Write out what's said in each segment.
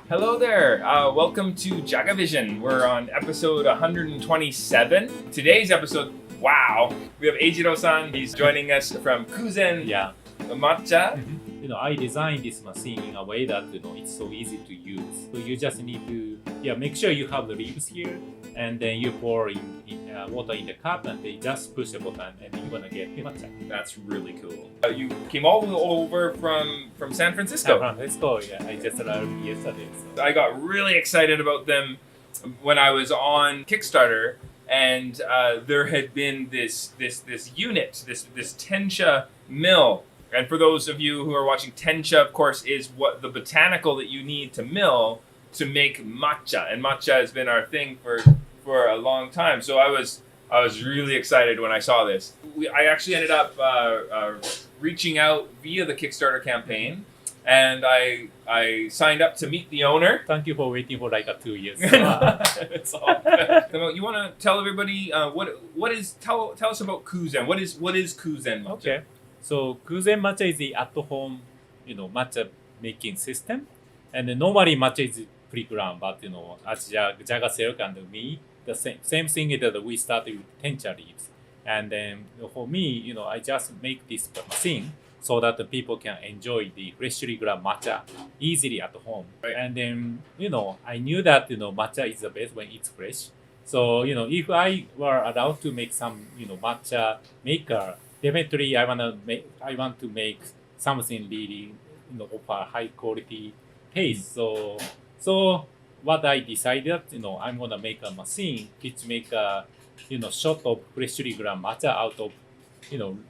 Hello there. Welcome to JagaVision. We're on episode 127. Today's episode, wow, we have Eijiro-san. He's joining us from Cuzen, Yeah. Matcha. I designed this machine in a way that it's so easy to use. So you just need to make sure you have the leaves here, and then you pour water in the cup, and then just push a button, and you're gonna get matcha. That's really cool. You came all over from San Francisco. San Francisco, yeah. I just arrived yesterday. So. I got really excited about them when I was on Kickstarter, and there had been this unit, this Tencha mill. And for those of you who are watching, Tencha, of course, is what the botanical that you need to mill to make matcha. And matcha has been our thing for a long time. So I was really excited when I saw this. I actually ended up reaching out via the Kickstarter campaign, and I signed up to meet the owner. Thank you for waiting for like 2 years. It's all good. You want to tell everybody tell us about Cuzen. What is Cuzen matcha? Okay. So Cuzen matcha is the at-home, matcha making system, and then normally matcha is pre-ground, but as JagaSilk and me, the same thing is that we started with tencha leaves, and then for me, I just make this machine so that the people can enjoy the freshly ground matcha easily at home. Right. And then I knew that matcha is the best when it's fresh. So if I were allowed to make some matcha maker. Definitely, I want to make something really, offer high quality taste. So what I decided, I'm gonna make a machine which make a, shot of freshly ground matcha out of,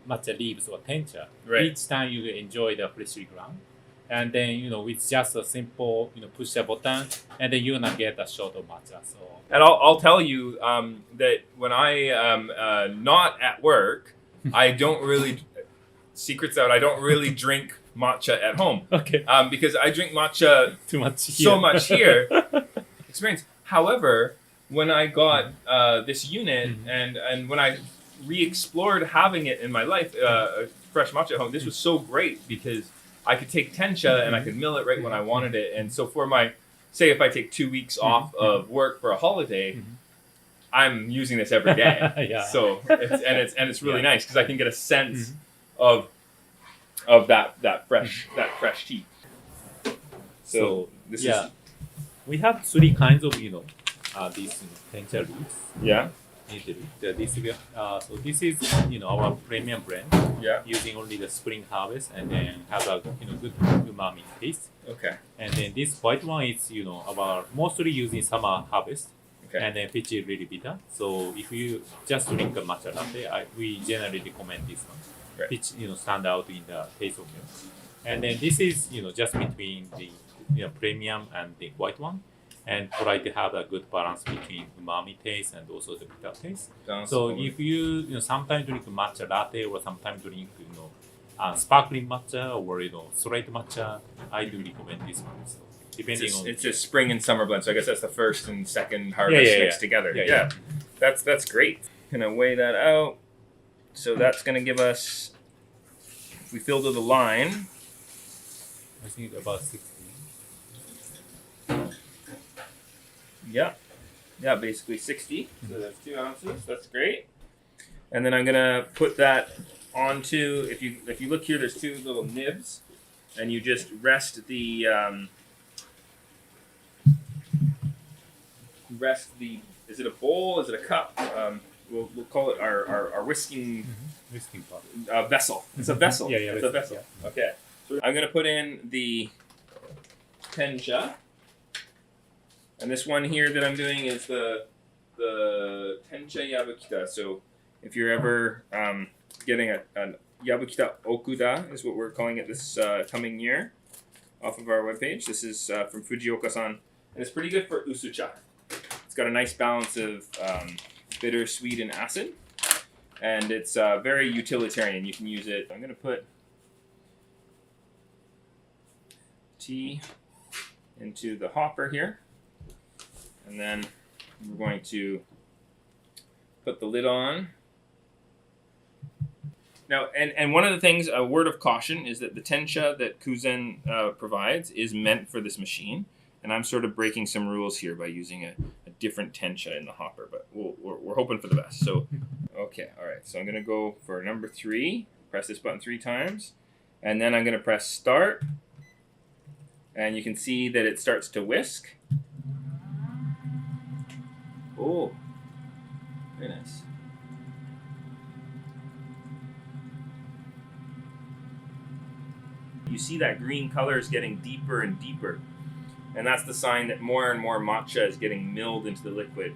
matcha leaves or tencha. Right. Each time you enjoy the freshly ground, and then with just a simple, push a button, and then you're gonna get a shot of matcha. So. And I'll tell you that when I am not at work. I don't really, secrets out, I don't really drink matcha at home. Okay. Because I drink matcha Too much so much here. Experience. However, when I got this unit and when I re-explored having it in my life, fresh matcha at home, this was so great because I could take tencha and I could mill it right when I wanted it. And so for say if I take 2 weeks off of work for a holiday, I'm using this every day. Yeah. So it's really nice because I can get a sense of that fresh tea. So this is we have 3 kinds of these tencha leaves. yeah. So this is our premium brand. Yeah. Using only the spring harvest and then have a good umami taste. Okay. And then this white one is our mostly using summer harvest. Okay. And then which is really bitter. So if you just drink a matcha latte, we generally recommend this one, Right. which stand out in the taste of milk. And then this is just between the premium and the white one, and try to have a good balance between umami taste and also the bitter taste. Sounds So cool. if you sometimes drink matcha latte or sometimes drink sparkling matcha or straight matcha, I do recommend this one. So depending on It's a spring and summer blend, so I guess that's the first and second harvest mixed together. Yeah. That's great. Gonna weigh that out. So that's gonna give us, if we fill to the line, I think about 60. yeah, basically 60. So that's 2 ounces. That's great. And then I'm gonna put that onto. If you look here, there's 2 little nibs, and you just rest the. Is it a bowl? Is it a cup? We'll call it our whisking Whisking pot. vessel. It's a vessel. Yeah, It's a vessel. Yeah. Okay. So I'm gonna put in the tencha, and this one here that I'm doing is the tencha yabukita. So if you're ever getting a yabukita okuda is what we're calling it this coming year, off of our webpage. This is from Fujioka-san, and it's pretty good for usucha. It's got a nice balance of bitter, sweet, and acid. And it's very utilitarian. You can use it. I'm going to put tea into the hopper here. And then we're going to put the lid on. Now, and one of the things, a word of caution, is that the tencha that Cuzen provides is meant for this machine. And I'm sort of breaking some rules here by using a different tencha in the hopper, but we're hoping for the best. So, okay, all right. So I'm going to go for number 3. Press this button 3 times. And then I'm going to press start. And you can see that it starts to whisk. Oh, very nice. You see that green color is getting deeper and deeper. And that's the sign that more and more matcha is getting milled into the liquid.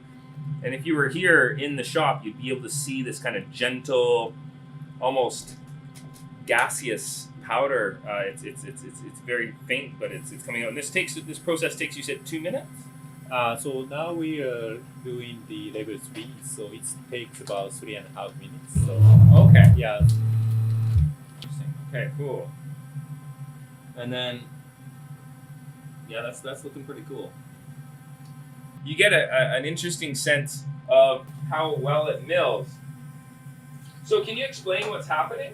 And if you were here in the shop, you'd be able to see this kind of gentle, almost gaseous powder. It's very faint, but it's coming out. And this process takes, you said, 2 minutes? So now we are doing the level 3, so it takes about 3.5 minutes. So Okay. yeah. Interesting. Okay, cool. And then, yeah, that's looking pretty cool. You get an interesting sense of how well it mills. So can you explain what's happening?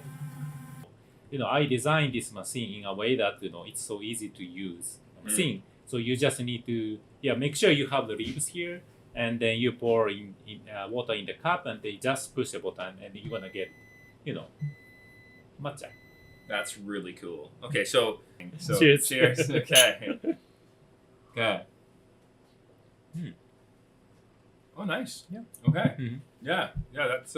I designed this machine in a way that it's so easy to use machine. So you just need to make sure you have the leaves here, and then you pour in water in the cup, and they just push a button, and you're gonna get matcha. That's really cool. Okay, so Cheers. Cheers. Okay. Okay. Oh, nice. Yeah. Okay. Mm-hmm. Yeah. That's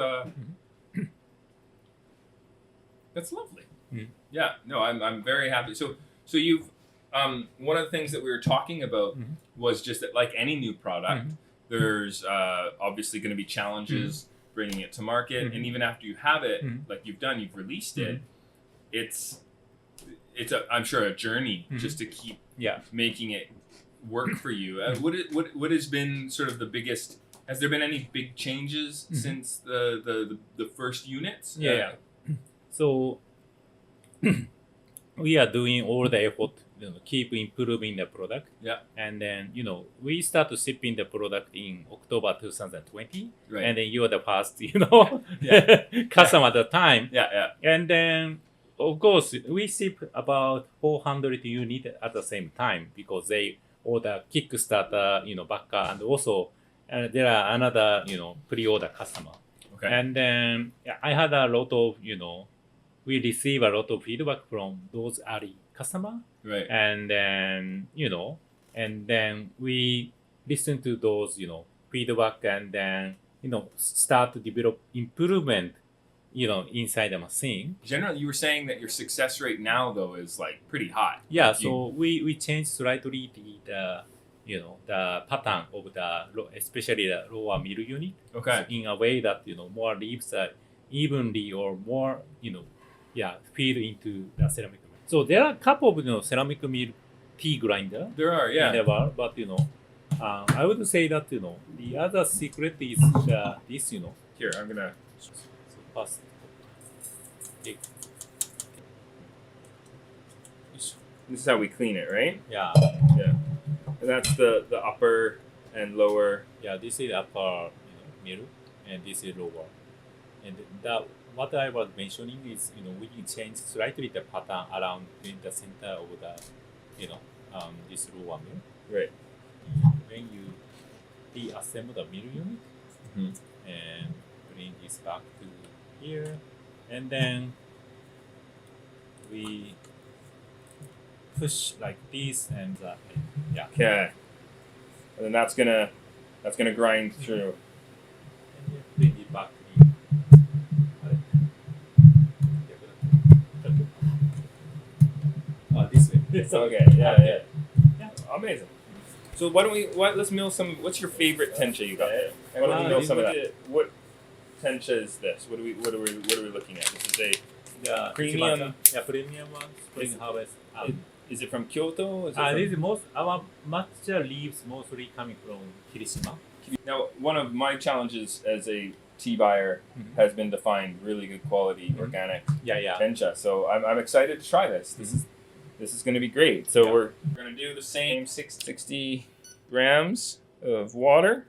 that's lovely. Mm-hmm. Yeah. No, I'm very happy. So you've one of the things that we were talking about was just that, like any new product, there's obviously going to be challenges bringing it to market, and even after you have it, like you've released it. It's I'm sure a journey just to keep making it work for you. What has been sort of the biggest? Has there been any big changes since the first units? Yeah. So we are doing all the effort, keep improving the product. Yeah. And then we start to shipping the product in October 2020, Right. and then you are the first Yeah. customer at the time. Yeah. And then, of course, we ship about 400 units at the same time because they order Kickstarter, backer, and also there are another, pre-order customer. Okay. And then I had a lot of, we receive a lot of feedback from those early customer. Right. And then, and then we listen to those, feedback, and then, start to develop improvement inside the machine. Generally, you were saying that your success rate now, though, is like pretty high. Yeah, Like so we changed slightly the the pattern of especially the lower middle unit. Okay. In a way that more leaves are evenly or more feed into the ceramic mill. So there are a couple of ceramic mill tea grinder There are, in the world, but I would say that the other secret is this Here, I'm gonna. So first, This is how we clean it, right? yeah, And that's the upper and lower. this is upper middle, and this is lower. And what I was mentioning is we can change slightly the pattern around in the center of the this lower mill. Right. When you reassemble the middle unit and bring this back to here, and then we push like this, and Okay. And then that's gonna grind through. and you bring it back to this way. Okay. Yeah. Amazing. So let's mill some. What's your favorite tencha you got there? And why don't we mill some of that? What tencha is this? What are we looking at? This is Yeah, Premium. Premium one, Spring Harvest. is it from Kyoto? Is it This is our matcha leaves mostly coming from Kirishima. Now, one of my challenges as a tea buyer has been to find really good quality organic tencha. So I'm excited to try this. This is going to be great. So we're going to do the same 660 grams of water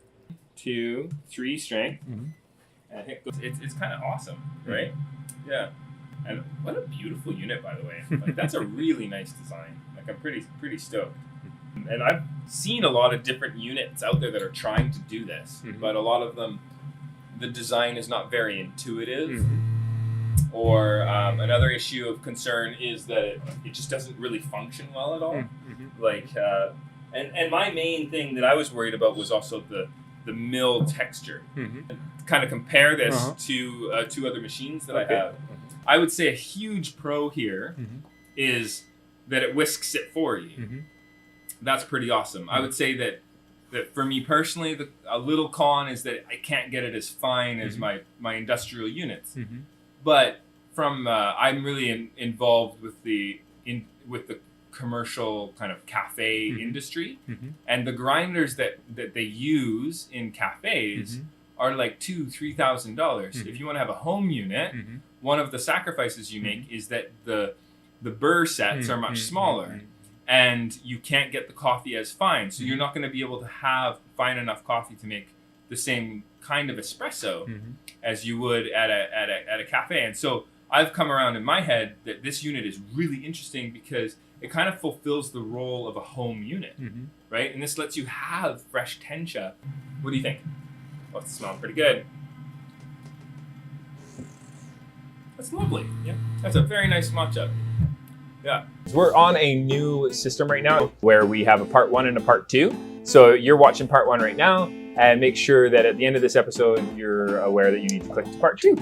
to 3 strength. And it's kind of awesome, right? Yeah. And what a beautiful unit, by the way. Like, that's a really nice design. Like, I'm pretty stoked. And I've seen a lot of different units out there that are trying to do this, but a lot of them, the design is not very intuitive. Or another issue of concern is that it just doesn't really function well at all. Like, and my main thing that I was worried about was also the mill texture. Kind of compare this to two other machines that I have. I would say a huge pro here is that it whisks it for you. That's pretty awesome. I would say that for me personally, a little con is that I can't get it as fine as my industrial units. But from I'm really involved with the commercial kind of cafe industry, and the grinders that they use in cafes are like $2,000-$3,000. If you want to have a home unit, one of the sacrifices you make is that the burr sets are much smaller, and you can't get the coffee as fine. So you're not going to be able to have fine enough coffee to make the same kind of espresso as you would at a cafe. And so I've come around in my head that this unit is really interesting because it kind of fulfills the role of a home unit, right? And this lets you have fresh tencha. What do you think? Oh, it smells pretty good. That's lovely. Yeah, that's a very nice matcha. Yeah. We're on a new system right now where we have a part 1 and a part 2. So you're watching part 1 right now, and make sure that at the end of this episode, you're aware that you need to click to part 2.